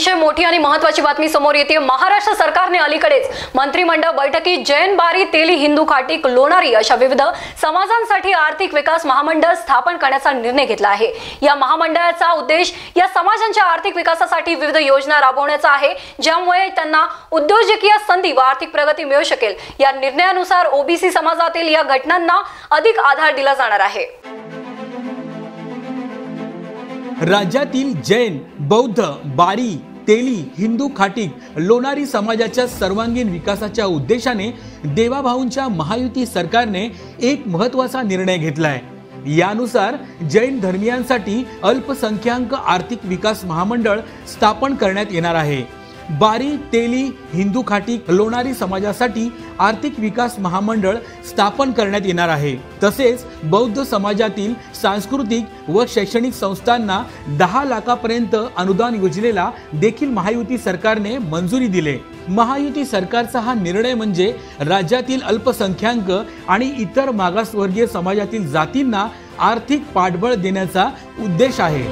अतिशय मोठी आणि महत्त्वाची बातमी समोर येते। महाराष्ट्र सरकारने अलीकडेच मंत्रिमंडळ बैठकीत जैन बारी तेली हिंदू खाटीक लोणारी अशा विविध समाजांसाठी आर्थिक विकास महामंडळ स्थापन करण्याचा निर्णय घेतला आहे। या महामंडळाचा उद्देश या समाजांच्या आर्थिक विकासासाठी विविध योजना राबवण्याचा आहे, ज्यामुळे त्यांना उद्योजकीय संधी व आर्थिक प्रगती मिळू शकेल। या निर्णयानुसार ओबीसी समाजातील या घटनांना अधिक आधार दिला जाणार आहे। राज्यातील जैन, बौद्ध, बारी, तेली, हिंदू खाटीक, लोणारी समाजाच्या सर्वांगीण विकासाच्या उद्देशाने देवाभाऊंच्या महायुती सरकारने एक महत्त्वाचा निर्णय घेतलाय। यानुसार जैन धर्मियांसाठी अल्पसंख्याक आर्थिक विकास महामंडळ स्थापन करण्यात येणार आहे। बारी, तेली, हिंदू खाटीक, लोणारी समाजासाठी आर्थिक विकास महामंडळ स्थापन करण्यात येणार आहे। तसेच बौद्ध समाजातील सांस्कृतिक व शैक्षणिक संस्थांना 10 लाखापर्यंत अनुदान योजनेला देखील महायुती सरकारने मंजुरी दिले। महायुती सरकारचा हा निर्णय म्हणजे राज्यातील अल्पसंख्याक आणि इतर मागासवर्गीय समाजातील जातींना आर्थिक पाठबळ देण्याचा उद्देश आहे।